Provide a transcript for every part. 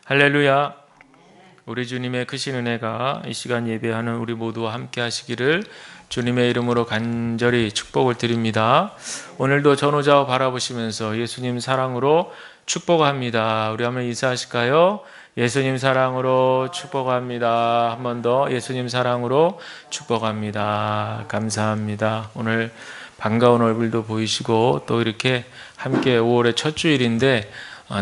할렐루야. 우리 주님의 크신 은혜가 이 시간 예배하는 우리 모두와 함께 하시기를 주님의 이름으로 간절히 축복을 드립니다. 오늘도 전호자와 바라보시면서 예수님 사랑으로 축복합니다. 우리 한번 인사하실까요? 예수님 사랑으로 축복합니다. 한 번 더 예수님 사랑으로 축복합니다. 감사합니다. 오늘 반가운 얼굴도 보이시고 또 이렇게 함께 5월의 첫 주일인데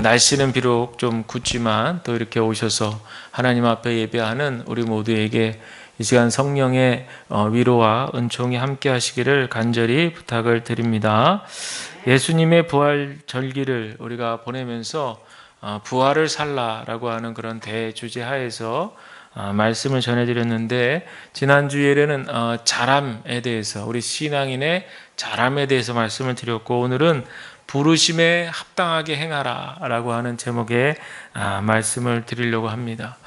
날씨는 비록 좀 굳지만 또 이렇게 오셔서 하나님 앞에 예배하는 우리 모두에게 이 시간 성령의 위로와 은총이 함께 하시기를 간절히 부탁을 드립니다. 예수님의 부활 절기를 우리가 보내면서 부활을 살라라고 하는 그런 대주제 하에서 말씀을 전해드렸는데, 지난 주일에는 자람에 대해서, 우리 신앙인의 자람에 대해서 말씀을 드렸고, 오늘은 부르심에 합당하게 행하라 라고 하는 제목의 말씀을 드리려고 합니다.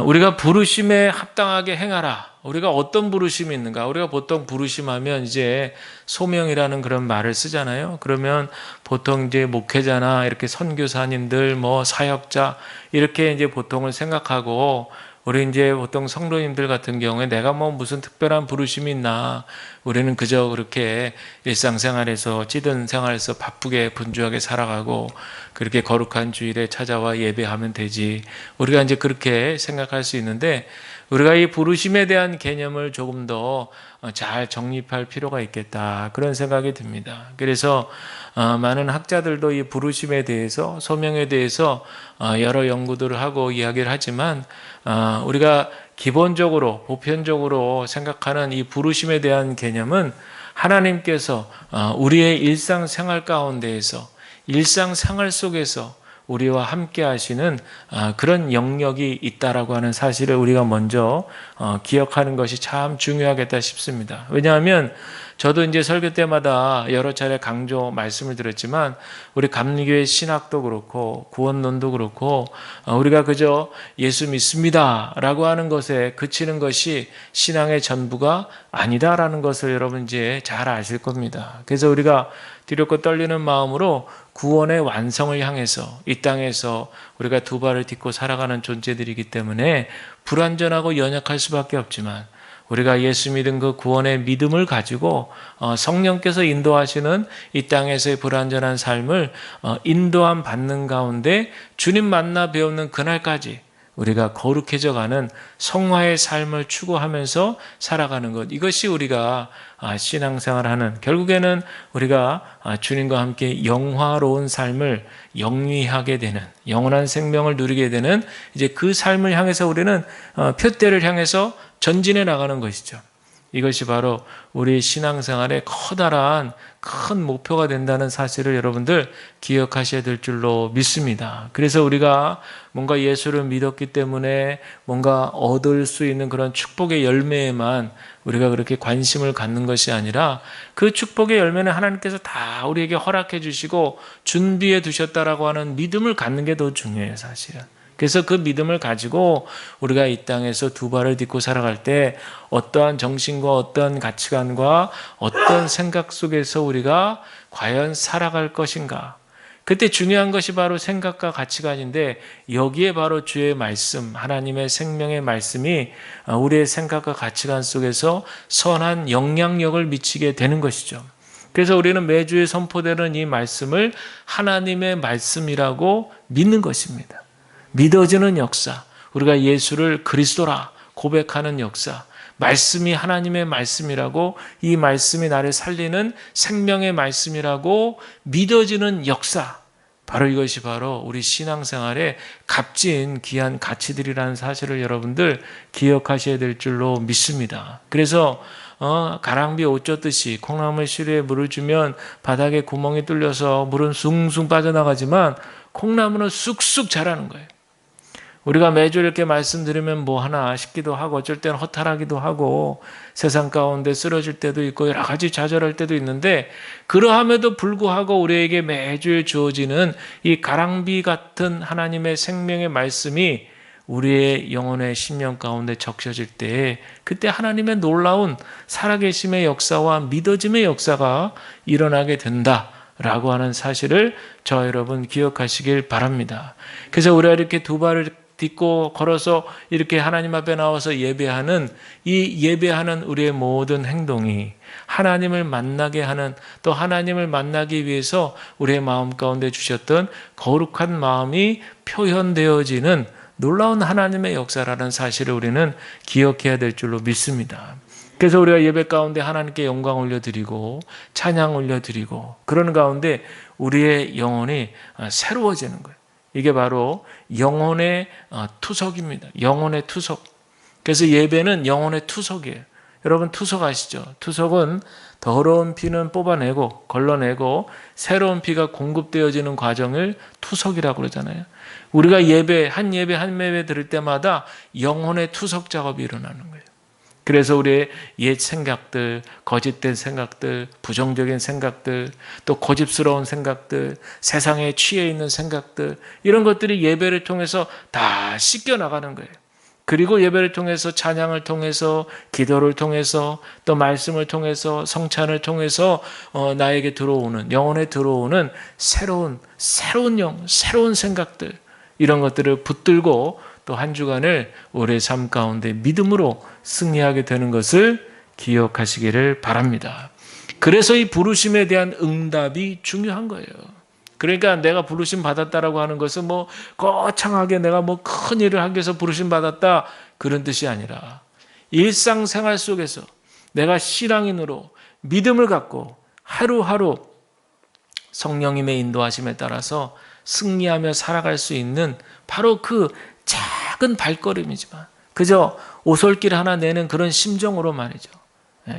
우리가 부르심에 합당하게 행하라, 우리가 어떤 부르심이 있는가? 우리가 보통 부르심하면 이제 소명이라는 그런 말을 쓰잖아요. 그러면 보통 이제 목회자나 이렇게 선교사님들, 뭐 사역자 이렇게 이제 보통을 생각하고, 우리 이제 보통 성도님들 같은 경우에 내가 뭐 무슨 특별한 부르심이 있나, 우리는 그저 그렇게 일상생활에서 찌든 생활에서 바쁘게 분주하게 살아가고 그렇게 거룩한 주일에 찾아와 예배하면 되지, 우리가 이제 그렇게 생각할 수 있는데, 우리가 이 부르심에 대한 개념을 조금 더 잘 정립할 필요가 있겠다, 그런 생각이 듭니다. 그래서 많은 학자들도 이 부르심에 대해서, 소명에 대해서 여러 연구들을 하고 이야기를 하지만, 우리가 기본적으로 보편적으로 생각하는 이 부르심에 대한 개념은 하나님께서 우리의 일상생활 가운데에서, 일상생활 속에서 우리와 함께 하시는 그런 영역이 있다라고 하는 사실을 우리가 먼저 기억하는 것이 참 중요하겠다 싶습니다. 왜냐하면 저도 이제 설교 때마다 여러 차례 강조 말씀을 드렸지만, 우리 감리교회 신학도 그렇고 구원론도 그렇고 우리가 그저 예수 믿습니다 라고 하는 것에 그치는 것이 신앙의 전부가 아니다라는 것을 여러분 이제 잘 아실 겁니다. 그래서 우리가 두렵고 떨리는 마음으로 구원의 완성을 향해서 이 땅에서 우리가 두 발을 딛고 살아가는 존재들이기 때문에 불완전하고 연약할 수밖에 없지만, 우리가 예수 믿은 그 구원의 믿음을 가지고 성령께서 인도하시는 이 땅에서의 불완전한 삶을 인도함 받는 가운데 주님 만나 배우는 그날까지 우리가 거룩해져 가는 성화의 삶을 추구하면서 살아가는 것, 이것이 우리가 신앙생활하는, 결국에는 우리가 주님과 함께 영화로운 삶을 영위하게 되는, 영원한 생명을 누리게 되는 이제 그 삶을 향해서 우리는 표대를 향해서 전진해 나가는 것이죠. 이것이 바로 우리 신앙생활의 커다란 큰 목표가 된다는 사실을 여러분들 기억하셔야 될 줄로 믿습니다. 그래서 우리가 뭔가 예수를 믿었기 때문에 뭔가 얻을 수 있는 그런 축복의 열매에만 우리가 그렇게 관심을 갖는 것이 아니라, 그 축복의 열매는 하나님께서 다 우리에게 허락해 주시고 준비해 두셨다라고 하는 믿음을 갖는 게 더 중요해요, 사실은. 그래서 그 믿음을 가지고 우리가 이 땅에서 두 발을 딛고 살아갈 때 어떠한 정신과 어떠한 가치관과 어떤 생각 속에서 우리가 과연 살아갈 것인가. 그때 중요한 것이 바로 생각과 가치관인데, 여기에 바로 주의 말씀, 하나님의 생명의 말씀이 우리의 생각과 가치관 속에서 선한 영향력을 미치게 되는 것이죠. 그래서 우리는 매주에 선포되는 이 말씀을 하나님의 말씀이라고 믿는 것입니다. 믿어지는 역사, 우리가 예수를 그리스도라 고백하는 역사, 말씀이 하나님의 말씀이라고, 이 말씀이 나를 살리는 생명의 말씀이라고 믿어지는 역사, 바로 이것이 바로 우리 신앙생활의 값진 귀한 가치들이라는 사실을 여러분들 기억하셔야 될 줄로 믿습니다. 그래서 가랑비 옷 젖듯이 콩나물 시루에 물을 주면 바닥에 구멍이 뚫려서 물은 숭숭 빠져나가지만 콩나물은 쑥쑥 자라는 거예요. 우리가 매주 이렇게 말씀드리면 뭐 하나 싶기도 하고, 어쩔 때는 허탈하기도 하고, 세상 가운데 쓰러질 때도 있고 여러 가지 좌절할 때도 있는데, 그러함에도 불구하고 우리에게 매주 주어지는 이 가랑비 같은 하나님의 생명의 말씀이 우리의 영혼의 심령 가운데 적셔질 때, 그때 하나님의 놀라운 살아계심의 역사와 믿어짐의 역사가 일어나게 된다 라고 하는 사실을 저 여러분 기억하시길 바랍니다. 그래서 우리가 이렇게 두 발을 딛고 걸어서 이렇게 하나님 앞에 나와서 예배하는 이 예배하는 우리의 모든 행동이 하나님을 만나게 하는, 또 하나님을 만나기 위해서 우리의 마음 가운데 주셨던 거룩한 마음이 표현되어지는 놀라운 하나님의 역사라는 사실을 우리는 기억해야 될 줄로 믿습니다. 그래서 우리가 예배 가운데 하나님께 영광 올려드리고 찬양 올려드리고 그러는 가운데 우리의 영혼이 새로워지는 거예요. 이게 바로 영혼의 투석입니다. 영혼의 투석. 그래서 예배는 영혼의 투석이에요. 여러분 투석 아시죠? 투석은 더러운 피는 뽑아내고 걸러내고 새로운 피가 공급되어지는 과정을 투석이라고 그러잖아요. 우리가 한 예배 들을 때마다 영혼의 투석 작업이 일어나는 거예요. 그래서 우리의 옛 생각들, 거짓된 생각들, 부정적인 생각들, 또 고집스러운 생각들, 세상에 취해 있는 생각들, 이런 것들이 예배를 통해서 다 씻겨나가는 거예요. 그리고 예배를 통해서, 찬양을 통해서, 기도를 통해서, 또 말씀을 통해서, 성찬을 통해서 나에게 들어오는, 영혼에 들어오는 새로운 생각들, 이런 것들을 붙들고 또 한 주간을 우리의 삶 가운데 믿음으로 승리하게 되는 것을 기억하시기를 바랍니다. 그래서 이 부르심에 대한 응답이 중요한 거예요. 그러니까 내가 부르심 받았다라고 하는 것은 거창하게 내가 큰 일을 하기 위해서 부르심 받았다 그런 뜻이 아니라 일상생활 속에서 내가 신앙인으로 믿음을 갖고 하루하루 성령님의 인도하심에 따라서 승리하며 살아갈 수 있는 바로 그 작은 발걸음이지만 그저 오솔길 하나 내는 그런 심정으로 말이죠.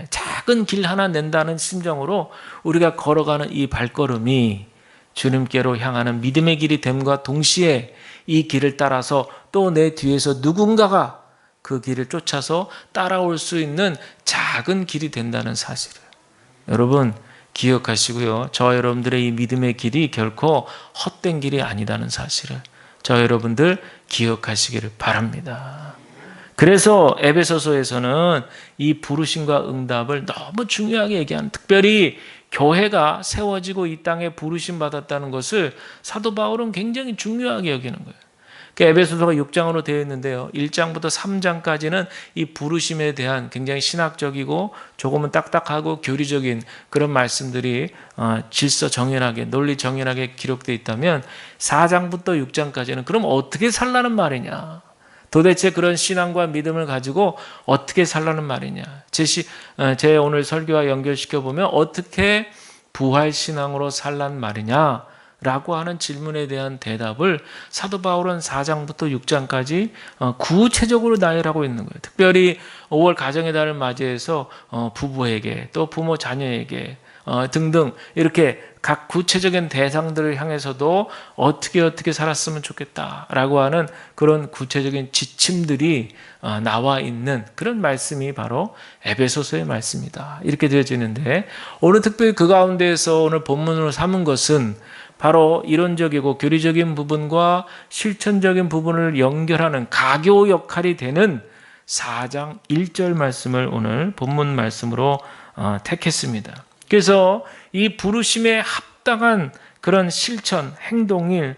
작은 길 하나 낸다는 심정으로 우리가 걸어가는 이 발걸음이 주님께로 향하는 믿음의 길이 됨과 동시에 이 길을 따라서 또 내 뒤에서 누군가가 그 길을 쫓아서 따라올 수 있는 작은 길이 된다는 사실을 여러분 기억하시고요. 저 여러분들의 이 믿음의 길이 결코 헛된 길이 아니다는 사실을 저 여러분들 기억하시기를 바랍니다. 그래서 에베소서에서는 이 부르심과 응답을 너무 중요하게 얘기하는, 특별히 교회가 세워지고 이 땅에 부르심 받았다는 것을 사도 바울은 굉장히 중요하게 여기는 거예요. 에베소서가 6장으로 되어 있는데요. 1장부터 3장까지는 이 부르심에 대한 굉장히 신학적이고 조금은 딱딱하고 교리적인 그런 말씀들이 질서 정연하게, 논리 정연하게 기록되어 있다면 4장부터 6장까지는 그럼 어떻게 살라는 말이냐? 도대체 그런 신앙과 믿음을 가지고 어떻게 살라는 말이냐? 제 오늘 설교와 연결시켜 보면 어떻게 부활신앙으로 살란 말이냐? 라고 하는 질문에 대한 대답을 사도 바울은 4장부터 6장까지 구체적으로 나열하고 있는 거예요. 특별히 5월 가정의 달을 맞이해서 부부에게 또 부모 자녀에게 등등 이렇게 각 구체적인 대상들을 향해서도 어떻게 살았으면 좋겠다라고 하는 그런 구체적인 지침들이 나와 있는 그런 말씀이 바로 에베소서의 말씀이다. 이렇게 되어지는데 오늘 특별히 그 가운데에서 오늘 본문으로 삼은 것은 바로 이론적이고 교리적인 부분과 실천적인 부분을 연결하는 가교 역할이 되는 4장 1절 말씀을 오늘 본문 말씀으로 택했습니다. 그래서 이 부르심에 합당한 그런 실천, 행동이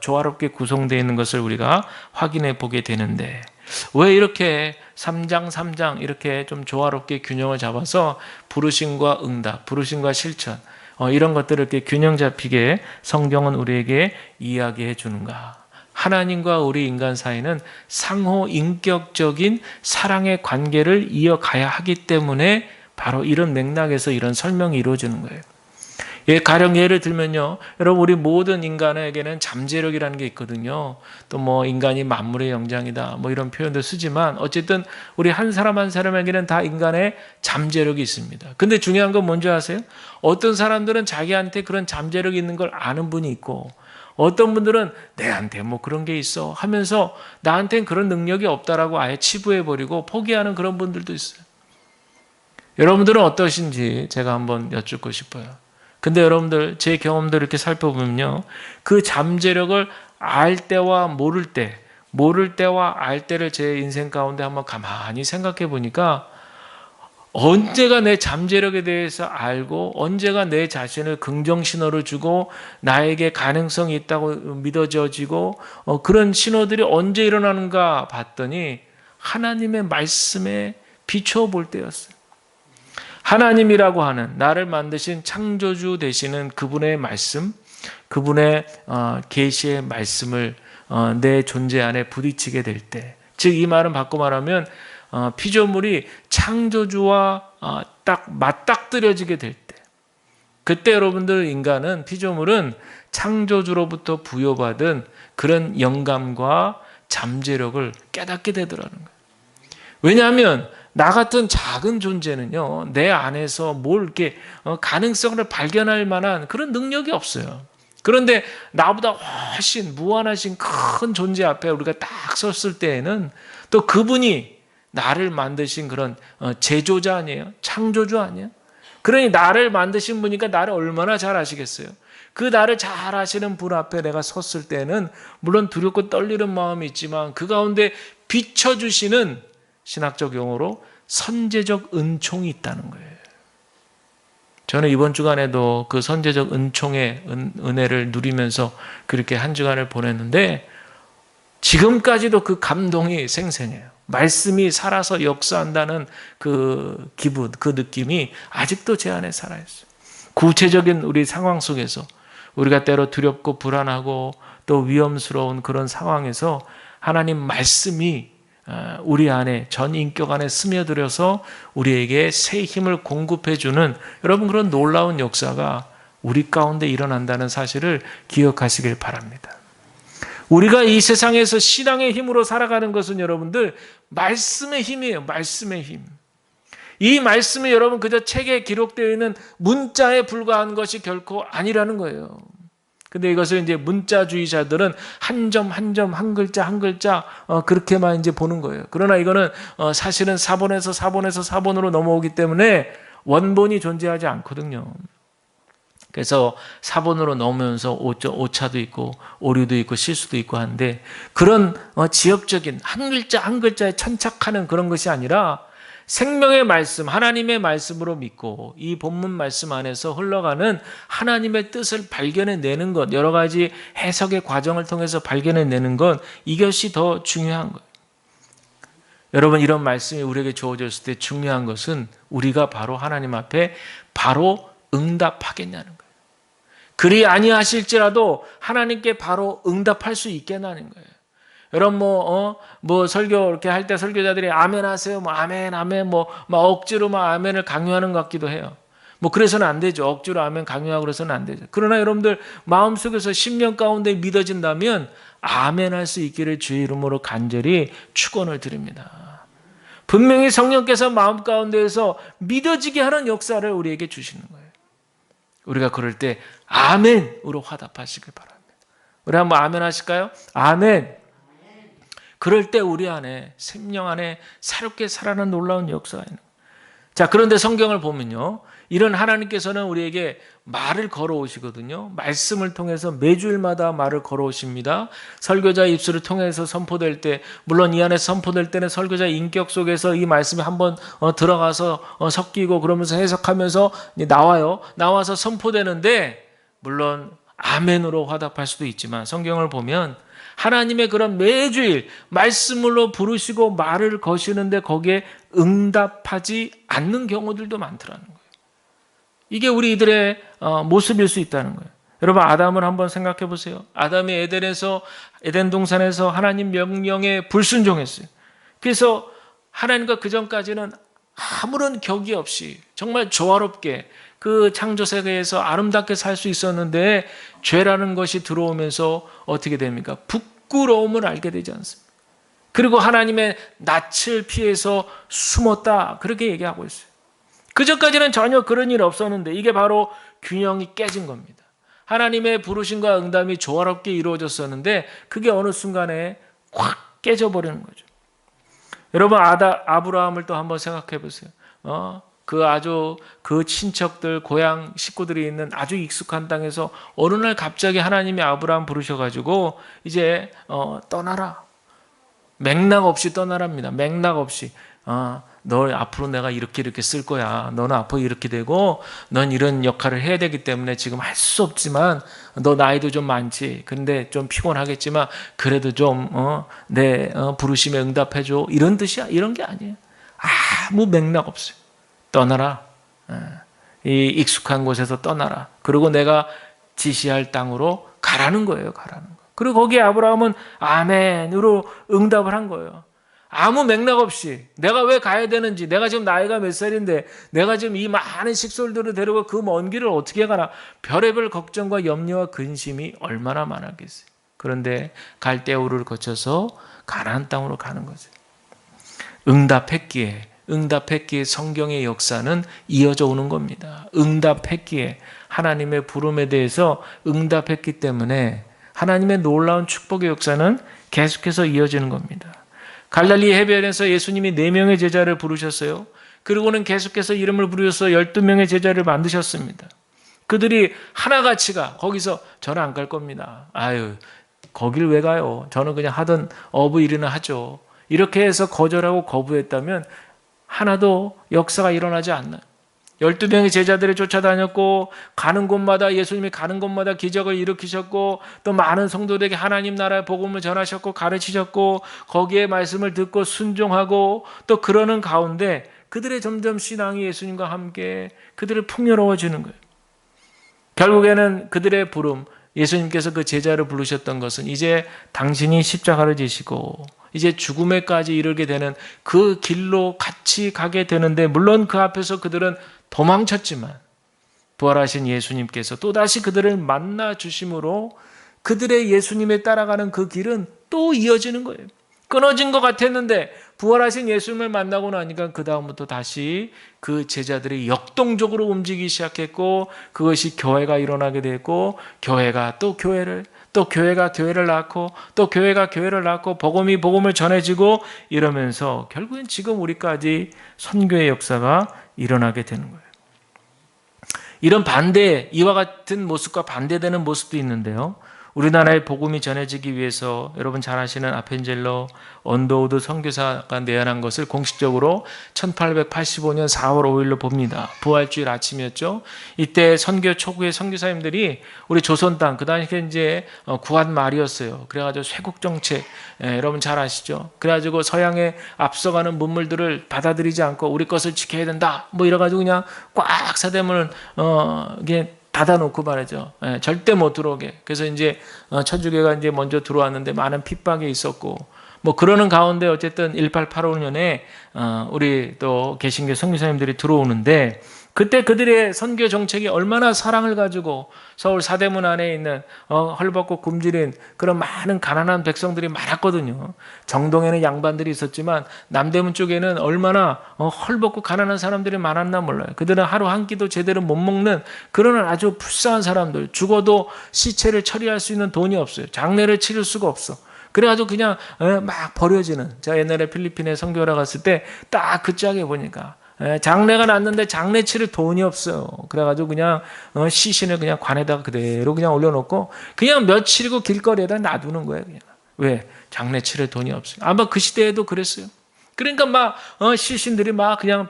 조화롭게 구성되어 있는 것을 우리가 확인해 보게 되는데 왜 이렇게 3장 이렇게 좀 조화롭게 균형을 잡아서 부르심과 응답, 부르심과 실천 이런 것들을 이렇게 균형 잡히게 성경은 우리에게 이야기해 주는가? 하나님과 우리 인간 사이는 상호 인격적인 사랑의 관계를 이어가야 하기 때문에 바로 이런 맥락에서 이런 설명이 이루어지는 거예요. 가령 예를 들면요. 여러분 우리 모든 인간에게는 잠재력이라는 게 있거든요. 또 인간이 만물의 영장이다 이런 표현도 쓰지만 어쨌든 우리 한 사람 한 사람에게는 다 인간의 잠재력이 있습니다. 근데 중요한 건 뭔지 아세요? 어떤 사람들은 자기한테 그런 잠재력이 있는 걸 아는 분이 있고 어떤 분들은 내한테 그런 게 있어 하면서 나한테는 그런 능력이 없다라고 아예 치부해버리고 포기하는 그런 분들도 있어요. 여러분들은 어떠신지 제가 한번 여쭙고 싶어요. 근데 여러분들 제 경험들 이렇게 살펴보면요. 그 잠재력을 알 때와 모를 때와 알 때를 제 인생 가운데 한번 가만히 생각해 보니까 언제가 내 잠재력에 대해서 알고 언제가 내 자신을 긍정 신호를 주고 나에게 가능성이 있다고 믿어져지고 그런 신호들이 언제 일어나는가 봤더니 하나님의 말씀에 비추어 볼 때였어요. 하나님이라고 하는 나를 만드신 창조주 되시는 그분의 말씀, 그분의 계시의 말씀을 내 존재 안에 부딪히게 될 때, 즉 이 말은 바꿔 말하면 피조물이 창조주와 딱 맞닥뜨려지게 될 때, 그때 여러분들 인간은, 피조물은 창조주로부터 부여받은 그런 영감과 잠재력을 깨닫게 되더라는 거예요. 왜냐하면 나 같은 작은 존재는요, 내 안에서 뭘 이렇게 가능성을 발견할 만한 그런 능력이 없어요. 그런데 나보다 훨씬 무한하신 큰 존재 앞에 우리가 딱 섰을 때에는 또 그분이 나를 만드신 그런 제조자 아니에요? 창조주 아니에요? 그러니 나를 만드신 분이니까 나를 얼마나 잘 아시겠어요? 그 나를 잘 아시는 분 앞에 내가 섰을 때는 물론 두렵고 떨리는 마음이 있지만 그 가운데 비춰주시는, 신학적 용어로 선제적 은총이 있다는 거예요. 저는 이번 주간에도 그 선제적 은총의 은혜를 누리면서 그렇게 한 주간을 보냈는데 지금까지도 그 감동이 생생해요. 말씀이 살아서 역사한다는 그 기분, 그 느낌이 아직도 제 안에 살아있어요. 구체적인 우리 상황 속에서 우리가 때로 두렵고 불안하고 또 위험스러운 그런 상황에서 하나님 말씀이 우리 안에, 전 인격 안에 스며들어서 우리에게 새 힘을 공급해주는, 여러분, 그런 놀라운 역사가 우리 가운데 일어난다는 사실을 기억하시길 바랍니다. 우리가 이 세상에서 신앙의 힘으로 살아가는 것은 여러분들 말씀의 힘이에요. 말씀의 힘. 이 말씀이 여러분 그저 책에 기록되어 있는 문자에 불과한 것이 결코 아니라는 거예요. 근데 이것을 이제 문자주의자들은 한 점 한 점, 한 글자 한 글자 그렇게만 이제 보는 거예요. 그러나 이거는 사실은 사본에서 사본으로 넘어오기 때문에 원본이 존재하지 않거든요. 그래서 사본으로 넘으면서 오차도 있고 오류도 있고 실수도 있고 하는데, 그런 지역적인 한 글자 한 글자에 천착하는 그런 것이 아니라 생명의 말씀, 하나님의 말씀으로 믿고 이 본문 말씀 안에서 흘러가는 하나님의 뜻을 발견해내는 것, 여러 가지 해석의 과정을 통해서 발견해내는 것, 이것이 더 중요한 거예요. 여러분, 이런 말씀이 우리에게 주어졌을 때 중요한 것은 우리가 바로 하나님 앞에 바로 응답하겠냐는 거예요. 그리 아니하실지라도 하나님께 바로 응답할 수 있겠냐는 거예요. 여러분 뭐 설교 이렇게 할 때 설교자들이 아멘 하세요, 뭐 아멘 뭐 억지로 막 아멘을 강요하는 것 같기도 해요. 뭐 그래서는 안 되죠. 억지로 아멘 강요하고 그래서는 안 되죠. 그러나 여러분들 마음속에서 심령 가운데 믿어진다면 아멘 할 수 있기를 주의 이름으로 간절히 축원을 드립니다. 분명히 성령께서 마음 가운데에서 믿어지게 하는 역사를 우리에게 주시는 거예요. 우리가 그럴 때 아멘으로 화답하시길 바랍니다. 우리 한번 아멘 하실까요? 아멘. 그럴 때 우리 안에, 생명 안에 새롭게 살아나는 놀라운 역사가 있는 거예요. 자, 그런데 성경을 보면요, 이런 하나님께서는 우리에게 말을 걸어오시거든요. 말씀을 통해서 매주일마다 말을 걸어오십니다. 설교자 입술을 통해서 선포될 때, 물론 이 안에 선포될 때는 설교자 인격 속에서 이 말씀이 한번 들어가서 섞이고 그러면서 해석하면서 나와요. 나와서 선포되는데, 물론 아멘으로 화답할 수도 있지만 성경을 보면 하나님의 그런 매주일 말씀으로 부르시고 말을 거시는데 거기에 응답하지 않는 경우들도 많더라는 거예요. 이게 우리들의 모습일 수 있다는 거예요. 여러분, 아담을 한번 생각해 보세요. 아담이 에덴 동산에서 하나님 명령에 불순종했어요. 그래서 하나님과 그전까지는 아무런 격이 없이 정말 조화롭게 그 창조세계에서 아름답게 살 수 있었는데 죄라는 것이 들어오면서 어떻게 됩니까? 부끄러움을 알게 되지 않습니까? 그리고 하나님의 낯을 피해서 숨었다, 그렇게 얘기하고 있어요. 그전까지는 전혀 그런 일 없었는데 이게 바로 균형이 깨진 겁니다. 하나님의 부르심과 응답이 조화롭게 이루어졌었는데 그게 어느 순간에 확 깨져버리는 거죠. 여러분, 아브라함을 또 한번 생각해 보세요. 그 친척들, 고향 식구들이 있는 아주 익숙한 땅에서 어느 날 갑자기 하나님이 아브라함 부르셔가지고 이제 떠나라. 맥락 없이 떠나랍니다. 맥락 없이. 너 앞으로 내가 이렇게 쓸 거야. 너는 앞으로 이렇게 되고 넌 이런 역할을 해야 되기 때문에 지금 할 수 없지만 너 나이도 좀 많지. 근데 좀 피곤하겠지만 그래도 좀 내 부르심에 응답해줘. 이런 뜻이야. 이런 게 아니에요. 아무 맥락 없어요. 떠나라. 이 익숙한 곳에서 떠나라. 그리고 내가 지시할 땅으로 가라는 거예요. 가라는 거. 그리고 거기에 아브라함은 아멘으로 응답을 한 거예요. 아무 맥락 없이 내가 왜 가야 되는지, 내가 지금 나이가 몇 살인데 내가 지금 이 많은 식솔들을 데리고 그 먼 길을 어떻게 가나, 별의별 걱정과 염려와 근심이 얼마나 많았겠어요. 그런데 갈대우를 거쳐서 가나안 땅으로 가는 거죠. 응답했기에 성경의 역사는 이어져 오는 겁니다. 응답했기에, 하나님의 부름에 대해서 응답했기 때문에 하나님의 놀라운 축복의 역사는 계속해서 이어지는 겁니다. 갈릴리 해변에서 예수님이 4명의 제자를 부르셨어요. 그리고는 계속해서 이름을 부르셔서 12명의 제자를 만드셨습니다. 그들이 하나같이 거기서 저는 안 갈 겁니다. 아유, 거길 왜 가요? 저는 그냥 하던 어부 일이나 하죠. 이렇게 해서 거절하고 거부했다면 하나도 역사가 일어나지 않나요? 12명의 제자들을 쫓아다녔고, 가는 곳마다, 예수님이 가는 곳마다 기적을 일으키셨고, 또 많은 성도들에게 하나님 나라의 복음을 전하셨고 가르치셨고, 거기에 말씀을 듣고 순종하고, 또 그러는 가운데 그들의 점점 신앙이 예수님과 함께 그들을 풍요로워지는 거예요. 결국에는 그들의 부름, 예수님께서 그 제자를 부르셨던 것은 이제 당신이 십자가를 지시고 이제 죽음에까지 이르게 되는 그 길로 같이 가게 되는데, 물론 그 앞에서 그들은 도망쳤지만 부활하신 예수님께서 또다시 그들을 만나 주심으로 그들의 예수님에 따라가는 그 길은 또 이어지는 거예요. 끊어진 것 같았는데 부활하신 예수님을 만나고 나니까 그 다음부터 다시 그 제자들이 역동적으로 움직이기 시작했고, 그것이 교회가 일어나게 됐고, 교회가 또 교회를, 또 교회가 교회를 낳고, 또 교회가 교회를 낳고, 복음이 복음을 전해지고, 이러면서 결국엔 지금 우리까지 선교의 역사가 일어나게 되는 거예요. 이런 이와 같은 모습과 반대되는 모습도 있는데요. 우리나라의 복음이 전해지기 위해서 여러분 잘 아시는 아펜젤러 언더우드 선교사가 내한한 것을 공식적으로 1885년 4월 5일로 봅니다. 부활주일 아침이었죠. 이때 선교 초구의 선교사님들이 우리 조선 땅, 그 당시에 이제 구한 말이었어요. 그래가지고 쇄국 정책, 여러분 잘 아시죠? 그래가지고 서양에 앞서가는 문물들을 받아들이지 않고 우리 것을 지켜야 된다. 뭐 이래가지고 그냥 꽉 사대문을 이게 닫아놓고 말이죠. 절대 못 들어오게. 그래서 이제 천주교가 이제 먼저 들어왔는데 많은 핍박이 있었고, 뭐 그러는 가운데 어쨌든 1885년에 우리 또 개신교 선교사님들이 들어오는데, 그때 그들의 선교 정책이 얼마나 사랑을 가지고 서울 사대문 안에 있는 헐벗고 굶주린 그런 많은 가난한 백성들이 많았거든요. 정동에는 양반들이 있었지만 남대문 쪽에는 얼마나 헐벗고 가난한 사람들이 많았나 몰라요. 그들은 하루 한 끼도 제대로 못 먹는 그런 아주 불쌍한 사람들, 죽어도 시체를 처리할 수 있는 돈이 없어요. 장례를 치를 수가 없어. 그래가지고 그냥 막 버려지는. 제가 옛날에 필리핀에 선교하러 갔을 때 딱 그 짝에 보니까 장례가 났는데 장례 치를 돈이 없어요. 그래가지고 그냥 시신을 그냥 관에다가 그대로 그냥 올려놓고 그냥 며칠이고 길거리에다 놔두는 거예요. 그냥. 왜? 장례 치를 돈이 없어요. 아마 그 시대에도 그랬어요. 그러니까 막 시신들이 막 그냥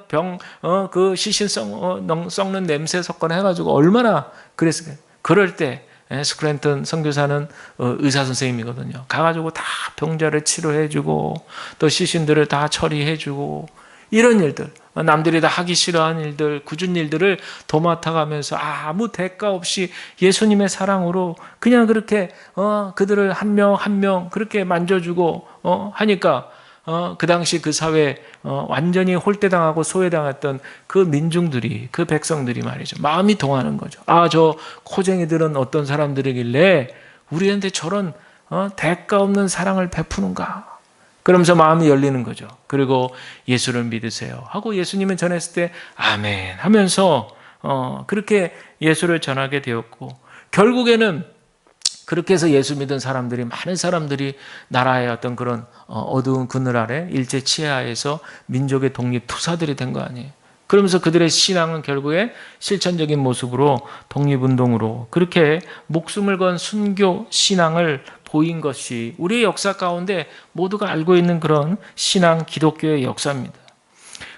그 시신 썩는 냄새 섞거나 해가지고 얼마나 그랬어요. 그럴 때 스크랜턴 선교사는 의사 선생님이거든요. 가가지고 다 병자를 치료해주고 또 시신들을 다 처리해주고, 이런 일들, 남들이 다 하기 싫어하는 일들, 굳은 일들을 도맡아가면서 아무 대가 없이 예수님의 사랑으로 그냥 그렇게 그들을 한 명 한 명 그렇게 만져주고 하니까 그 당시 그 사회에 완전히 홀대당하고 소외당했던 그 민중들이, 그 백성들이 말이죠, 마음이 동하는 거죠. 저 코쟁이들은 어떤 사람들이길래 우리한테 저런 대가 없는 사랑을 베푸는가. 그러면서 마음이 열리는 거죠. 그리고 예수를 믿으세요 하고 예수님은 전했을 때 아멘 하면서 그렇게 예수를 전하게 되었고, 결국에는 그렇게 해서 예수 믿은 사람들이, 많은 사람들이 나라의 어떤 그런 어두운 그늘 아래 일제 치하에서 민족의 독립 투사들이 된 거 아니에요. 그러면서 그들의 신앙은 결국에 실천적인 모습으로 독립운동으로 그렇게 목숨을 건 순교 신앙을 보인 것이 우리의 역사 가운데 모두가 알고 있는 그런 신앙, 기독교의 역사입니다.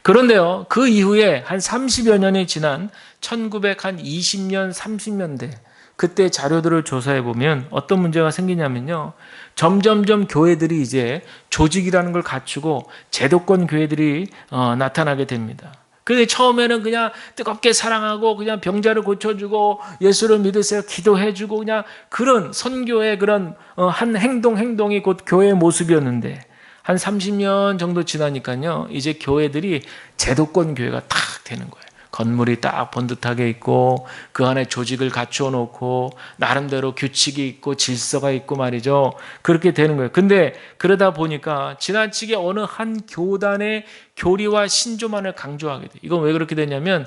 그런데요, 그 이후에 한 30여 년이 지난 1920년, 30년대 그때 자료들을 조사해 보면 어떤 문제가 생기냐면요. 점점점 교회들이 이제 조직이라는 걸 갖추고 제도권 교회들이 나타나게 됩니다. 근데 처음에는 그냥 뜨겁게 사랑하고 그냥 병자를 고쳐주고 예수를 믿으세요 기도해주고 그냥 그런 선교의 그런 한 행동이 곧 교회의 모습이었는데 한 30년 정도 지나니까요. 이제 교회들이 제도권 교회가 탁 되는 거예요. 건물이 딱 번듯하게 있고 그 안에 조직을 갖추어 놓고 나름대로 규칙이 있고 질서가 있고 말이죠. 그렇게 되는 거예요. 근데 그러다 보니까 지나치게 어느 한 교단의 교리와 신조만을 강조하게 돼요. 이건 왜 그렇게 되냐면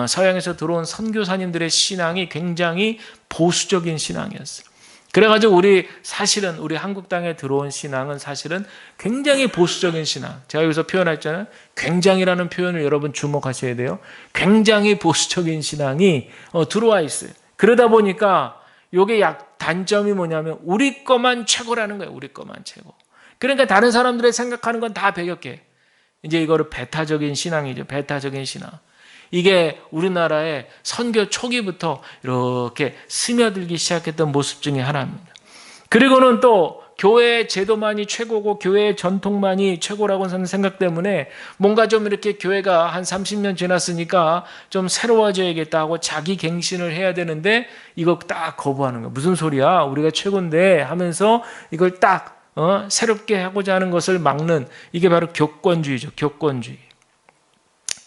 서양에서 들어온 선교사님들의 신앙이 굉장히 보수적인 신앙이었어요. 그래가지고 사실은 우리 한국 땅에 들어온 신앙은 사실은 굉장히 보수적인 신앙. 제가 여기서 표현했잖아요. 굉장히라는 표현을 여러분 주목하셔야 돼요. 굉장히 보수적인 신앙이 들어와 있어요. 그러다 보니까 이게 단점이 뭐냐면 우리 거만 최고라는 거예요. 우리 거만 최고. 그러니까 다른 사람들의 생각하는 건 다 배격해. 이제 이거를 배타적인 신앙이죠. 배타적인 신앙. 이게 우리나라의 선교 초기부터 이렇게 스며들기 시작했던 모습 중에 하나입니다. 그리고는 또 교회의 제도만이 최고고 교회의 전통만이 최고라고 하는 생각 때문에 뭔가 좀 이렇게 교회가 한 30년 지났으니까 좀 새로워져야겠다 하고 자기 갱신을 해야 되는데 이거 딱 거부하는 거예요. 무슨 소리야? 우리가 최고인데 하면서 이걸 딱 새롭게 하고자 하는 것을 막는 이게 바로 교권주의죠. 교권주의.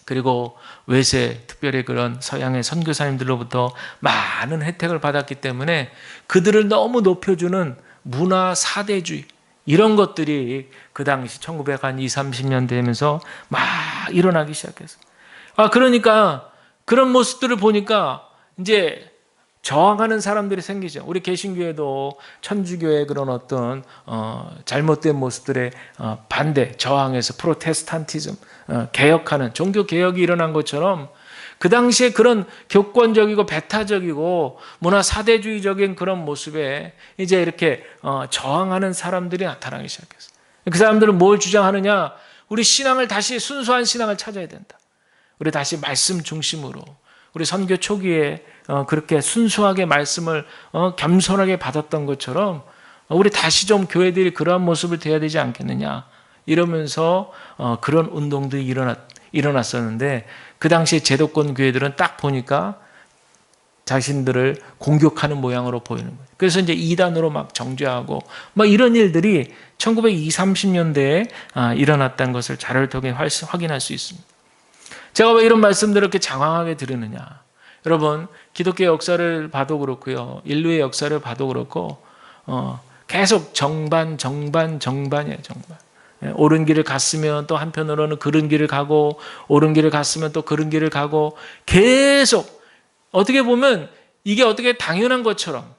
그리고 외세, 특별히 그런 서양의 선교사님들로부터 많은 혜택을 받았기 때문에 그들을 너무 높여주는 문화 사대주의 이런 것들이 그 당시 1920, 30년 되면서 막 일어나기 시작했어요. 그러니까 그런 모습들을 보니까 이제 저항하는 사람들이 생기죠. 우리 개신교회도 천주교의 그런 어떤 잘못된 모습들의 반대, 저항해서 프로테스탄티즘, 개혁하는 종교 개혁이 일어난 것처럼 그 당시에 그런 교권적이고 배타적이고 문화 사대주의적인 그런 모습에 이제 이렇게 저항하는 사람들이 나타나기 시작했어요. 그 사람들은 뭘 주장하느냐? 우리 신앙을 다시 순수한 신앙을 찾아야 된다. 우리 다시 말씀 중심으로 우리 선교 초기에 그렇게 순수하게 말씀을 겸손하게 받았던 것처럼 우리 다시 좀 교회들이 그러한 모습을 돼야 되지 않겠느냐 이러면서 그런 운동들이 일어났었는데 그 당시에 제도권 교회들은 딱 보니까 자신들을 공격하는 모양으로 보이는 거예요. 그래서 이제 이단으로 막 정죄하고 막 이런 일들이 1920, 30년대에 일어났다는 것을 자료를 통해 확인할 수 있습니다. 제가 왜 이런 말씀들을 이렇게 장황하게 들으느냐. 여러분 기독교 역사를 봐도 그렇고요. 인류의 역사를 봐도 그렇고 계속 정반이에요. 정반. 옳은 길을 갔으면 또 한편으로는 그른 길을 가고 옳은 길을 갔으면 또 그른 길을 가고 계속 어떻게 보면 이게 어떻게 당연한 것처럼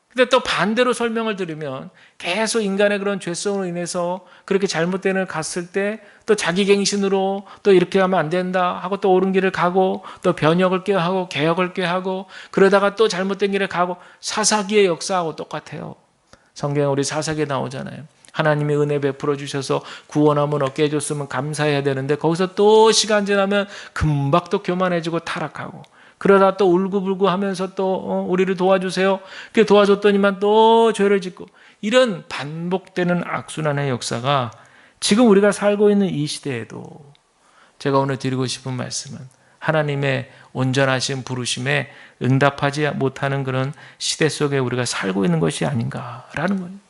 근데 또 반대로 설명을 들으면 계속 인간의 그런 죄성으로 인해서 그렇게 잘못된 을 갔을 때 또 자기 갱신으로 또 이렇게 하면 안 된다 하고 또 옳은 길을 가고 또 변혁을 꾀하고 개혁을 꾀하고 그러다가 또 잘못된 길을 가고 사사기의 역사하고 똑같아요. 성경에 우리 사사기에 나오잖아요. 하나님이 은혜 베풀어 주셔서 구원함을 얻게 해줬으면 감사해야 되는데 거기서 또 시간 지나면 금방 또 교만해지고 타락하고 그러다 또 울고불고 하면서 또 우리를 도와주세요. 그렇게 도와줬더니만 또 죄를 짓고 이런 반복되는 악순환의 역사가 지금 우리가 살고 있는 이 시대에도 제가 오늘 드리고 싶은 말씀은 하나님의 온전하신 부르심에 응답하지 못하는 그런 시대 속에 우리가 살고 있는 것이 아닌가라는 거예요.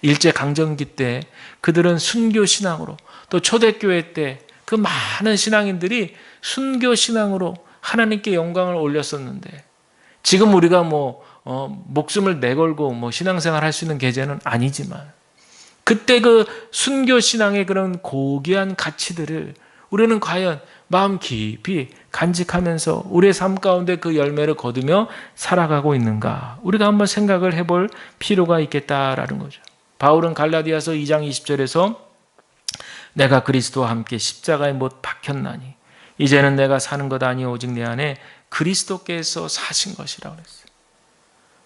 일제강점기 때 그들은 순교신앙으로 또 초대교회 때 그 많은 신앙인들이 순교신앙으로 하나님께 영광을 올렸었는데 지금 우리가 목숨을 내걸고 신앙생활 할 수 있는 계제는 아니지만 그때 그 순교신앙의 그런 고귀한 가치들을 우리는 과연 마음 깊이 간직하면서 우리의 삶 가운데 그 열매를 거두며 살아가고 있는가 우리가 한번 생각을 해볼 필요가 있겠다라는 거죠. 바울은 갈라디아서 2장 20절에서 내가 그리스도와 함께 십자가에 못 박혔나니 이제는 내가 사는 것 아니요 오직 내 안에 그리스도께서 사신 것이라고 그랬어요.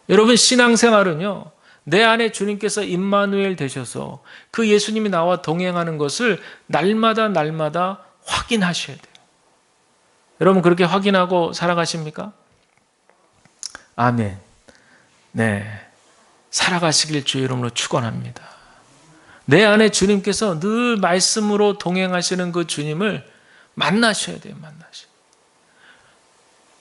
여러분 신앙생활은요. 내 안에 주님께서 임마누엘 되셔서 그 예수님이 나와 동행하는 것을 날마다 확인하셔야 돼요. 여러분 그렇게 확인하고 살아가십니까? 아멘. 네, 살아가시길 주의 이름으로 축원합니다. 내 안에 주님께서 늘 말씀으로 동행하시는 그 주님을 만나셔야 돼요. 만나셔야 돼요.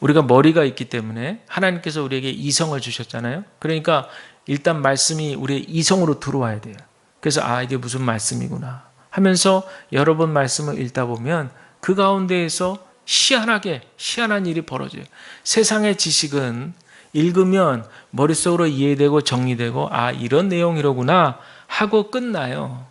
우리가 머리가 있기 때문에 하나님께서 우리에게 이성을 주셨잖아요. 그러니까 일단 말씀이 우리의 이성으로 들어와야 돼요. 그래서 이게 무슨 말씀이구나 하면서 여러 번 말씀을 읽다 보면 그 가운데에서 희한한 일이 벌어져요. 세상의 지식은 읽으면 머릿속으로 이해되고 정리되고 이런 내용이로구나 하고 끝나요.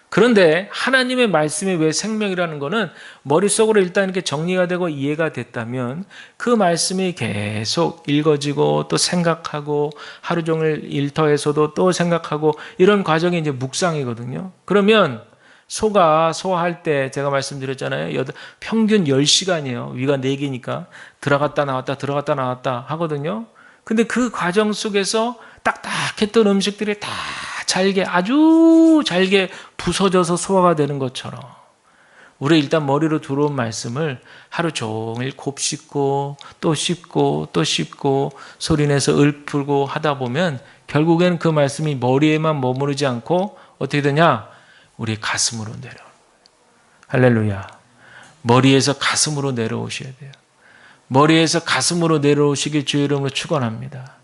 그런데 하나님의 말씀이 왜 생명이라는 것은 머릿속으로 일단 이렇게 정리가 되고 이해가 됐다면 그 말씀이 계속 읽어지고 또 생각하고 하루 종일 일터에서도 또 생각하고 이런 과정이 이제 묵상이거든요. 그러면 소가 소화할 때 제가 말씀드렸잖아요. 평균 10시간이에요. 위가 4개니까 들어갔다 나왔다 하거든요. 근데 그 과정 속에서 딱딱했던 음식들이 다 아주 잘게 부서져서 소화가 되는 것처럼 우리 일단 머리로 들어온 말씀을 하루 종일 곱씹고 또 씹고 또 씹고 소리내서 읊풀고 하다 보면 결국엔 그 말씀이 머리에만 머무르지 않고 어떻게 되냐? 우리 가슴으로 내려오는 거예요. 할렐루야. 머리에서 가슴으로 내려오셔야 돼요. 머리에서 가슴으로 내려오시길 주의 이름으로 축원합니다.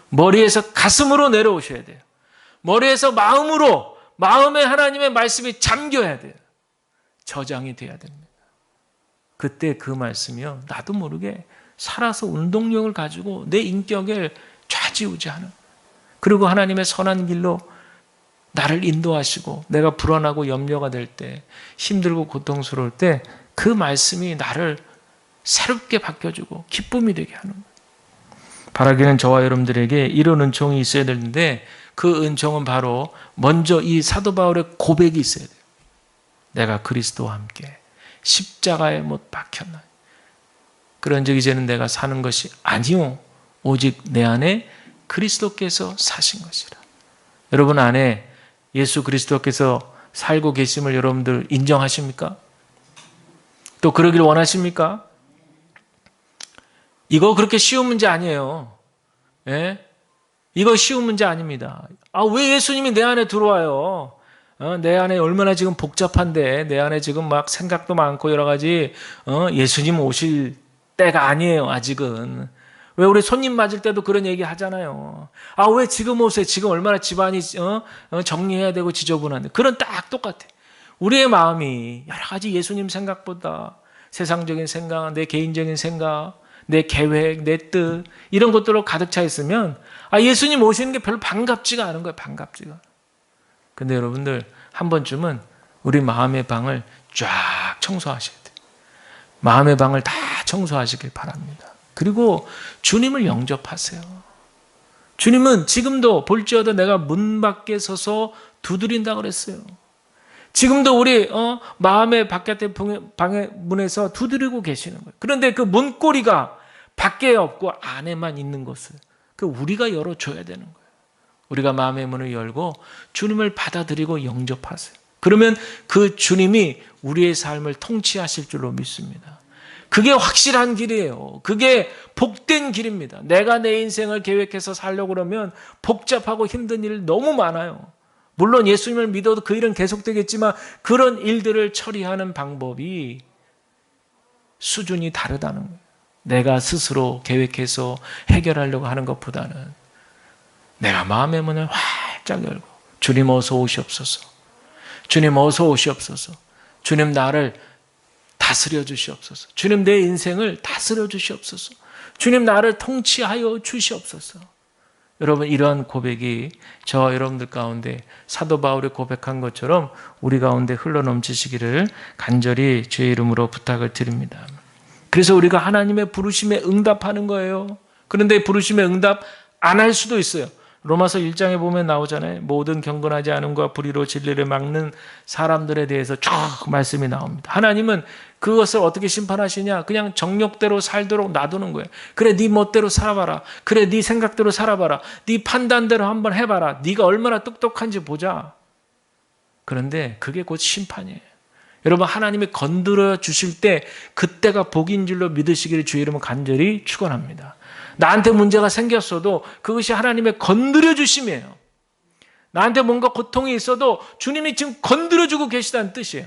머리에서 가슴으로 내려오셔야 돼요. 머리에서 마음에 하나님의 말씀이 잠겨야 돼요. 저장이 돼야 됩니다. 그때 그 말씀이요, 나도 모르게 살아서 운동력을 가지고 내 인격을 좌지우지하는, 그리고 하나님의 선한 길로 나를 인도하시고 내가 불안하고 염려가 될 때, 힘들고 고통스러울 때 그 말씀이 나를 새롭게 바뀌어주고 기쁨이 되게 하는 거예요. 바라기는 저와 여러분들에게 이런 은총이 있어야 되는데 그 은총은 바로 먼저 이 사도 바울의 고백이 있어야 돼요. 내가 그리스도와 함께 십자가에 못 박혔나. 그런즉 이제는 내가 사는 것이 아니요 오직 내 안에 그리스도께서 사신 것이라. 여러분 안에 예수 그리스도께서 살고 계심을 여러분들 인정하십니까? 또 그러길 원하십니까? 이거 그렇게 쉬운 문제 아니에요. 예? 이거 쉬운 문제 아닙니다. 왜 예수님이 내 안에 들어와요? 내 안에 얼마나 지금 복잡한데, 내 안에 지금 막 생각도 많고 여러 가지, 예수님 오실 때가 아니에요, 아직은. 왜 우리 손님 맞을 때도 그런 얘기 하잖아요. 왜 지금 오세요? 지금 얼마나 집안이, 정리해야 되고 지저분한데. 그런 딱 똑같아. 우리의 마음이 여러 가지 예수님 생각보다 세상적인 생각, 내 개인적인 생각, 내 계획, 내 뜻, 이런 것들로 가득 차 있으면 예수님 오시는 게 별로 반갑지가 않은 거예요. 반갑지가. 근데 여러분들 한 번쯤은 우리 마음의 방을 쫙 청소하셔야 돼요. 마음의 방을 다 청소하시길 바랍니다. 그리고 주님을 영접하세요. 주님은 지금도 볼지어다 내가 문 밖에 서서 두드린다 그랬어요. 지금도 우리 마음의 바깥의 방의 문에서 두드리고 계시는 거예요. 그런데 그 문고리가 밖에 없고 안에만 있는 것을 우리가 열어줘야 되는 거예요. 우리가 마음의 문을 열고 주님을 받아들이고 영접하세요. 그러면 그 주님이 우리의 삶을 통치하실 줄로 믿습니다. 그게 확실한 길이에요. 그게 복된 길입니다. 내가 내 인생을 계획해서 살려고 그러면 복잡하고 힘든 일 너무 많아요. 물론 예수님을 믿어도 그 일은 계속되겠지만 그런 일들을 처리하는 방법이 수준이 다르다는 거예요. 내가 스스로 계획해서 해결하려고 하는 것보다는 내가 마음의 문을 활짝 열고 주님 어서 오시옵소서. 주님 어서 오시옵소서. 주님 나를 다스려 주시옵소서. 주님 내 인생을 다스려 주시옵소서. 주님 나를 통치하여 주시옵소서. 여러분 이러한 고백이 저와 여러분들 가운데 사도 바울이 고백한 것처럼 우리 가운데 흘러넘치시기를 간절히 주의 이름으로 부탁을 드립니다. 그래서 우리가 하나님의 부르심에 응답하는 거예요. 그런데 부르심에 응답 안 할 수도 있어요. 로마서 1장에 보면 나오잖아요. 모든 경건하지 않음과 불의로 진리를 막는 사람들에 대해서 쭉 말씀이 나옵니다. 하나님은 그것을 어떻게 심판하시냐? 그냥 정욕대로 살도록 놔두는 거예요. 그래 네 멋대로 살아봐라. 그래 네 생각대로 살아봐라. 네 판단대로 한번 해봐라. 네가 얼마나 똑똑한지 보자. 그런데 그게 곧 심판이에요. 여러분, 하나님이 건드려 주실 때 그때가 복인 줄로 믿으시기를 주의 이름으로 간절히 축원합니다. 나한테 문제가 생겼어도 그것이 하나님의 건드려 주심이에요. 나한테 뭔가 고통이 있어도 주님이 지금 건드려 주고 계시다는 뜻이에요.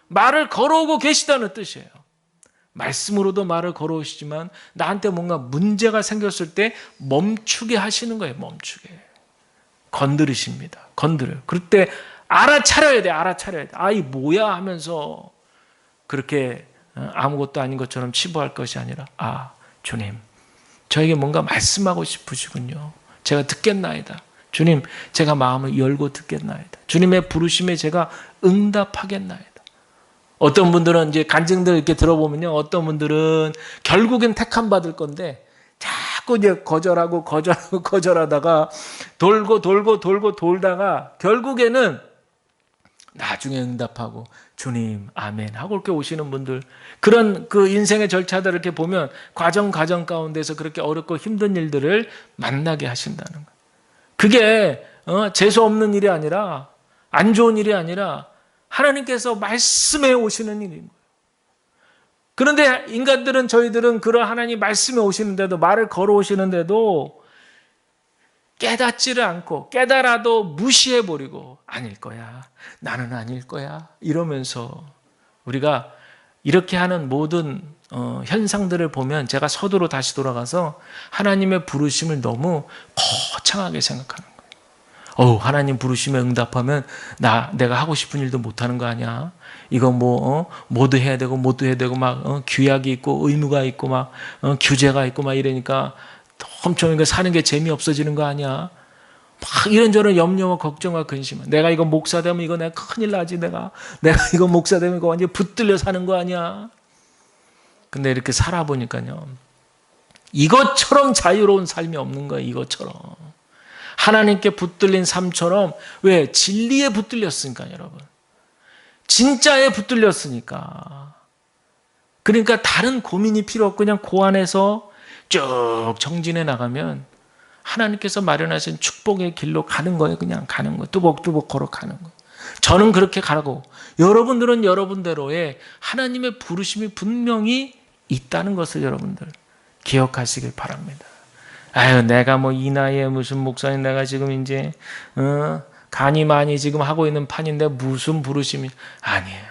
말을 걸어오고 계시다는 뜻이에요. 말씀으로도 말을 걸어오시지만 나한테 뭔가 문제가 생겼을 때 멈추게 하시는 거예요. 멈추게. 건드리십니다. 건드려요. 그럴 때 알아차려야 돼. 알아차려야 돼. 아, 이 뭐야 하면서 그렇게 아무것도 아닌 것처럼 치부할 것이 아니라, 아, 주님, 저에게 뭔가 말씀하고 싶으시군요. 제가 듣겠나이다. 주님, 제가 마음을 열고 듣겠나이다. 주님의 부르심에 제가 응답하겠나이다. 어떤 분들은 이제 간증들 이렇게 들어보면요, 어떤 분들은 결국엔 택함 받을 건데 자꾸 이제 거절하다가 돌다가 결국에는 나중에 응답하고 주님 아멘 하고 이렇게 오시는 분들, 그런 그 인생의 절차들을 이렇게 보면 과정 가운데서 그렇게 어렵고 힘든 일들을 만나게 하신다는 거예요. 그게 재수 없는 일이 아니라, 안 좋은 일이 아니라 하나님께서 말씀해 오시는 일인 거예요. 그런데 인간들은, 저희들은 그런 하나님 말씀해 오시는데도, 말을 걸어 오시는데도 깨닫지를 않고, 깨달아도 무시해버리고, 아닐 거야, 나는 아닐 거야 이러면서 우리가 이렇게 하는 모든 현상들을 보면 제가 서두로 다시 돌아가서 하나님의 부르심을 너무 거창하게 생각하는 거예요. 하나님 부르심에 응답하면 내가 하고 싶은 일도 못하는 거 아니야? 이거 뭐도 해야 되고 뭐도 해야 되고 막 규약이 있고 의무가 있고 막 규제가 있고 막 이러니까 엄청 이거 사는 게 재미없어지는 거 아니야? 막 이런저런 염려와 걱정과 근심. 내가 이거 목사 되면 이거 내가 큰일 나지. 내가 이거 목사 되면 이거 완전 붙들려 사는 거 아니야? 근데 이렇게 살아보니까요, 이것처럼 자유로운 삶이 없는 거예요. 이것처럼 하나님께 붙들린 삶처럼. 왜? 진리에 붙들렸으니까, 여러분. 진짜에 붙들렸으니까. 그러니까 다른 고민이 필요 없고 그냥 그 안에서 쭉 정진해 나가면 하나님께서 마련하신 축복의 길로 가는 거예요. 그냥 가는 거예요. 뚜벅뚜벅 걸어가는 거예요. 저는 그렇게 가라고, 여러분들은 여러분대로의 하나님의 부르심이 분명히 있다는 것을 여러분들 기억하시길 바랍니다. 아유, 내가 뭐 이 나이에 무슨 목사님, 내가 지금 이제 간이 많이 지금 하고 있는 판인데 무슨 부르심이. 아니에요.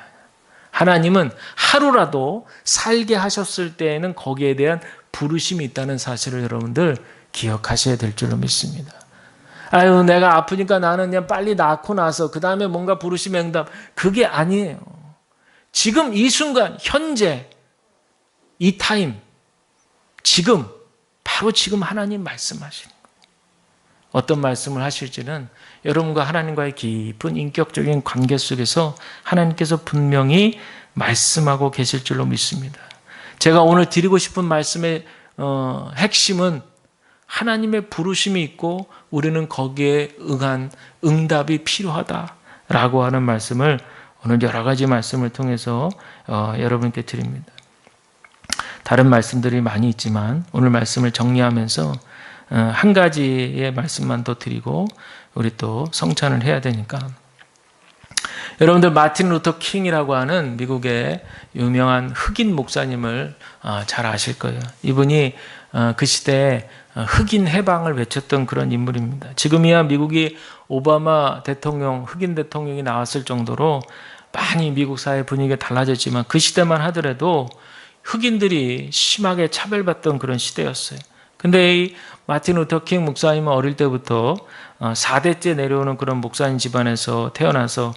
하나님은 하루라도 살게 하셨을 때에는 거기에 대한 부르심이 있다는 사실을 여러분들 기억하셔야 될 줄로 믿습니다. 아유, 내가 아프니까 나는 그냥 빨리 낫고 나서 그 다음에 뭔가 부르심의 응답, 그게 아니에요. 지금 이 순간, 현재 이 타임, 지금, 바로 지금 하나님 말씀하시는 거예요. 어떤 말씀을 하실지는 여러분과 하나님과의 깊은 인격적인 관계 속에서 하나님께서 분명히 말씀하고 계실 줄로 믿습니다. 제가 오늘 드리고 싶은 말씀의 핵심은 하나님의 부르심이 있고 우리는 거기에 응한 응답이 필요하다라고 하는 말씀을 오늘 여러 가지 말씀을 통해서 여러분께 드립니다. 다른 말씀들이 많이 있지만 오늘 말씀을 정리하면서 한 가지의 말씀만 더 드리고 우리 또 성찬을 해야 되니까, 여러분들 마틴 루터 킹이라고 하는 미국의 유명한 흑인 목사님을 잘 아실 거예요. 이분이 그 시대에 흑인 해방을 외쳤던 그런 인물입니다. 지금이야 미국이 오바마 대통령, 흑인 대통령이 나왔을 정도로 많이 미국 사회 분위기가 달라졌지만 그 시대만 하더라도 흑인들이 심하게 차별받던 그런 시대였어요. 근데 이 마틴 루터 킹 목사님은 어릴 때부터 4대째 내려오는 그런 목사님 집안에서 태어나서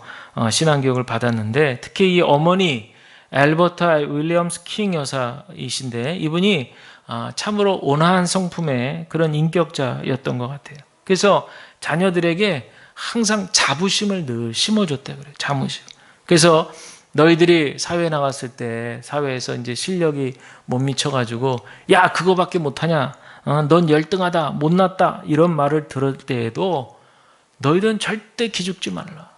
신앙교육을 받았는데, 특히 이 어머니 엘버타 윌리엄스 킹 여사이신데 이분이 참으로 온화한 성품의 그런 인격자였던 것 같아요. 그래서 자녀들에게 항상 자부심을 늘 심어줬대요. 그래요. 자부심. 그래서 너희들이 사회에 나갔을 때 사회에서 이제 실력이 못 미쳐가지고 야 그거밖에 못하냐, 넌 열등하다, 못났다 이런 말을 들을 때에도 너희들은 절대 기죽지 말라.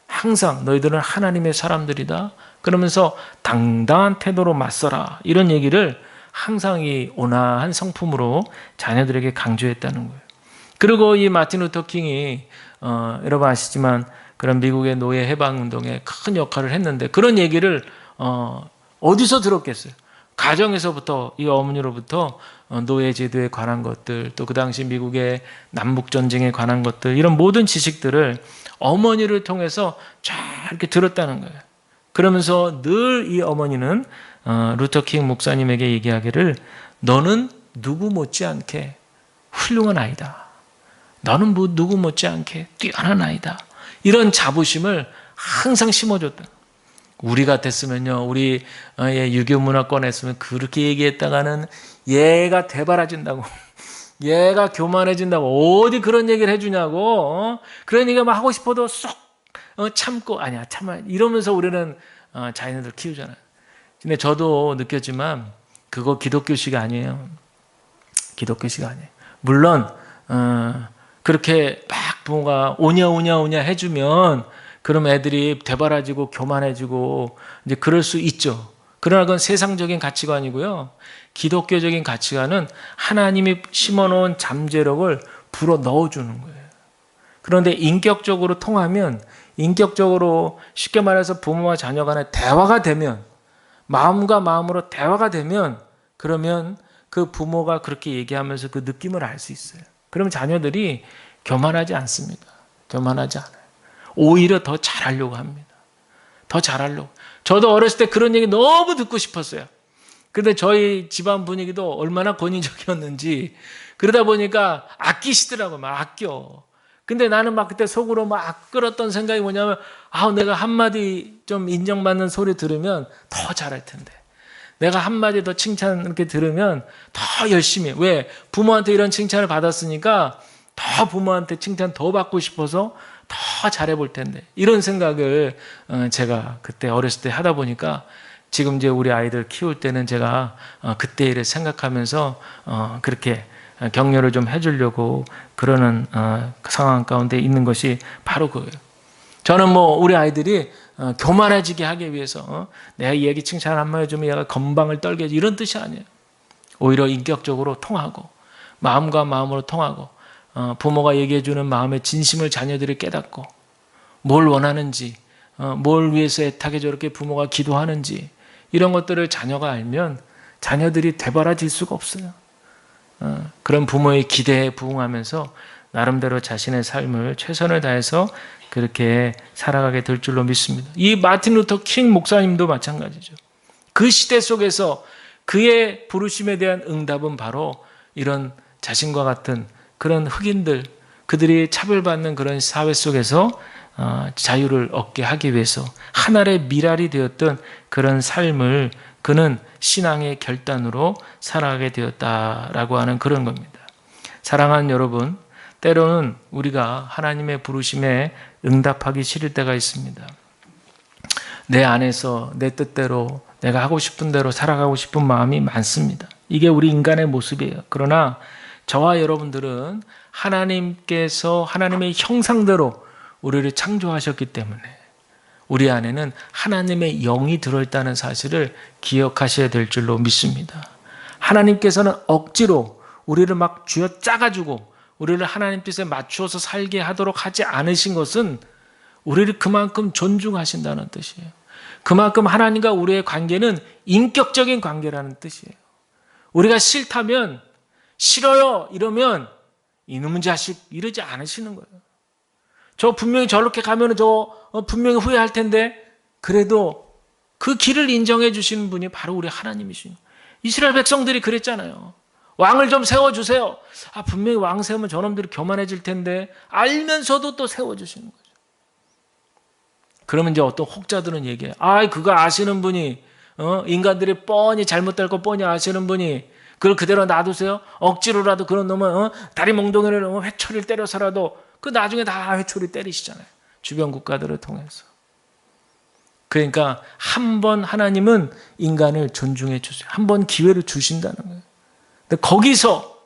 항상 너희들은 하나님의 사람들이다. 그러면서 당당한 태도로 맞서라. 이런 얘기를 항상 이 온화한 성품으로 자녀들에게 강조했다는 거예요. 그리고 이 마틴 루터 킹이 여러분 아시지만 그런 미국의 노예 해방 운동에 큰 역할을 했는데 그런 얘기를 어디서 들었겠어요? 가정에서부터 이 어머니로부터 노예 제도에 관한 것들 또 그 당시 미국의 남북 전쟁에 관한 것들 이런 모든 지식들을 어머니를 통해서 쫙 이렇게 들었다는 거예요. 그러면서 늘 이 어머니는 루터킹 목사님에게 얘기하기를 너는 누구 못지않게 훌륭한 아이다. 너는 누구 못지않게 뛰어난 아이다. 이런 자부심을 항상 심어줬다. 우리 같았으면요, 우리 유교 문화권 했으면 그렇게 얘기했다가는 얘가 대바라진다고, 얘가 교만해진다고 어디 그런 얘기를 해주냐고, 그런 얘기가 막 하고 싶어도 쏙 참고 아니야 참아 이러면서 우리는 자녀들 키우잖아요. 근데 저도 느꼈지만 그거 기독교식 아니에요. 기독교식 아니에요. 물론 그렇게 막 부모가 오냐 해주면 그럼 애들이 되바라지고 교만해지고 이제 그럴 수 있죠. 그러나 그건 세상적인 가치관이고요. 기독교적인 가치관은 하나님이 심어놓은 잠재력을 불어 넣어주는 거예요. 그런데 인격적으로 통하면, 인격적으로 쉽게 말해서 부모와 자녀 간에 대화가 되면, 마음과 마음으로 대화가 되면, 그러면 그 부모가 그렇게 얘기하면서 그 느낌을 알 수 있어요. 그럼 자녀들이 교만하지 않습니다. 교만하지 않아요. 오히려 더 잘하려고 합니다. 더 잘하려고. 저도 어렸을 때 그런 얘기 너무 듣고 싶었어요. 근데 저희 집안 분위기도 얼마나 권위적이었는지 그러다 보니까 아끼시더라고요. 막 아껴. 근데 나는 막 그때 속으로 막 끌었던 생각이 뭐냐면 내가 한마디 좀 인정받는 소리 들으면 더 잘할 텐데. 내가 한마디 더 칭찬 이렇게 들으면 더 열심히. 왜? 부모한테 이런 칭찬을 받았으니까 더 부모한테 칭찬 더 받고 싶어서 더 잘해볼 텐데. 이런 생각을 제가 그때 어렸을 때 하다 보니까 지금 이제 우리 아이들 키울 때는 제가 그때 일을 생각하면서 그렇게 격려를 좀 해주려고 그러는 상황 가운데 있는 것이 바로 그거예요. 저는 우리 아이들이 교만해지게 하기 위해서 내가 이 얘기 칭찬 한번 해주면 얘가 건방을 떨게 해지 이런 뜻이 아니에요. 오히려 인격적으로 통하고 마음과 마음으로 통하고 부모가 얘기해주는 마음의 진심을 자녀들이 깨닫고 뭘 원하는지 뭘 위해서 애타게 저렇게 부모가 기도하는지 이런 것들을 자녀가 알면 자녀들이 되바라질 수가 없어요. 그런 부모의 기대에 부응하면서 나름대로 자신의 삶을 최선을 다해서 그렇게 살아가게 될 줄로 믿습니다. 이 마틴 루터 킹 목사님도 마찬가지죠. 그 시대 속에서 그의 부르심에 대한 응답은 바로 이런 자신과 같은 그런 흑인들, 그들이 차별받는 그런 사회 속에서 자유를 얻게 하기 위해서 하늘의 미랄이 되었던 그런 삶을 그는 신앙의 결단으로 살아가게 되었다라고 하는 그런 겁니다. 사랑하는 여러분, 때로는 우리가 하나님의 부르심에 응답하기 싫을 때가 있습니다. 내 안에서 내 뜻대로 내가 하고 싶은 대로 살아가고 싶은 마음이 많습니다. 이게 우리 인간의 모습이에요. 그러나 저와 여러분들은 하나님께서 하나님의 형상대로 우리를 창조하셨기 때문에 우리 안에는 하나님의 영이 들어있다는 사실을 기억하셔야 될 줄로 믿습니다. 하나님께서는 억지로 우리를 막 쥐어짜가지고 우리를 하나님 뜻에 맞추어서 살게 하도록 하지 않으신 것은 우리를 그만큼 존중하신다는 뜻이에요. 그만큼 하나님과 우리의 관계는 인격적인 관계라는 뜻이에요. 우리가 싫다면 싫어요 이러면 이놈의 자식 이러지 않으시는 거예요. 저 분명히 저렇게 가면 저 분명히 후회할 텐데 그래도 그 길을 인정해 주시는 분이 바로 우리 하나님이시죠. 이스라엘 백성들이 그랬잖아요. 왕을 좀 세워주세요. 분명히 왕 세우면 저놈들이 교만해질 텐데 알면서도 또 세워주시는 거죠. 그러면 이제 어떤 혹자들은 얘기해요. 그거 아시는 분이 인간들이 뻔히 잘못될 거 뻔히 아시는 분이 그걸 그대로 놔두세요? 억지로라도 그런 놈은 다리 몽둥이를 회초리를 때려서라도 그 나중에 다 회초리 때리시잖아요. 주변 국가들을 통해서. 그러니까 한 번 하나님은 인간을 존중해 주세요. 한 번 기회를 주신다는 거예요. 근데 거기서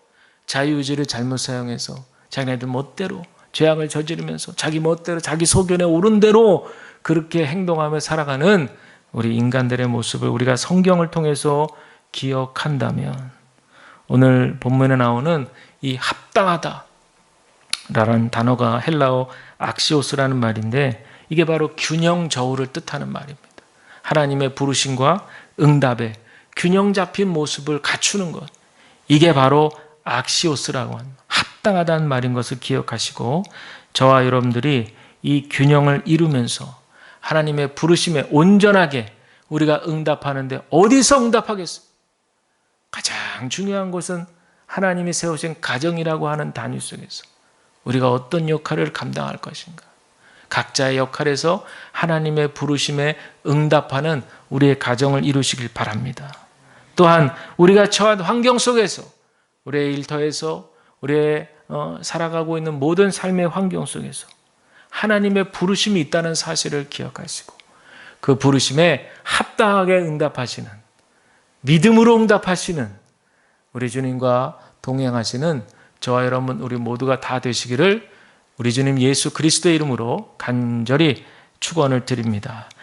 자유의지를 잘못 사용해서 자기네들 멋대로 죄악을 저지르면서 자기 멋대로 자기 소견에 오른 대로 그렇게 행동하며 살아가는 우리 인간들의 모습을 우리가 성경을 통해서 기억한다면 오늘 본문에 나오는 이 합당하다, 단어가 헬라어 악시오스라는 말인데 이게 바로 균형 저울을 뜻하는 말입니다. 하나님의 부르심과 응답의 균형 잡힌 모습을 갖추는 것. 이게 바로 악시오스라고 하는 합당하다는 말인 것을 기억하시고 저와 여러분들이 이 균형을 이루면서 하나님의 부르심에 온전하게 우리가 응답하는데 어디서 응답하겠어요? 가장 중요한 것은 하나님이 세우신 가정이라고 하는 단위 속에서 우리가 어떤 역할을 감당할 것인가. 각자의 역할에서 하나님의 부르심에 응답하는 우리의 가정을 이루시길 바랍니다. 또한 우리가 처한 환경 속에서 우리의 일터에서 우리의 살아가고 있는 모든 삶의 환경 속에서 하나님의 부르심이 있다는 사실을 기억하시고 그 부르심에 합당하게 응답하시는 믿음으로 응답하시는 우리 주님과 동행하시는 저와 여러분 우리 모두가 다 되시기를 우리 주님 예수 그리스도의 이름으로 간절히 축원을 드립니다.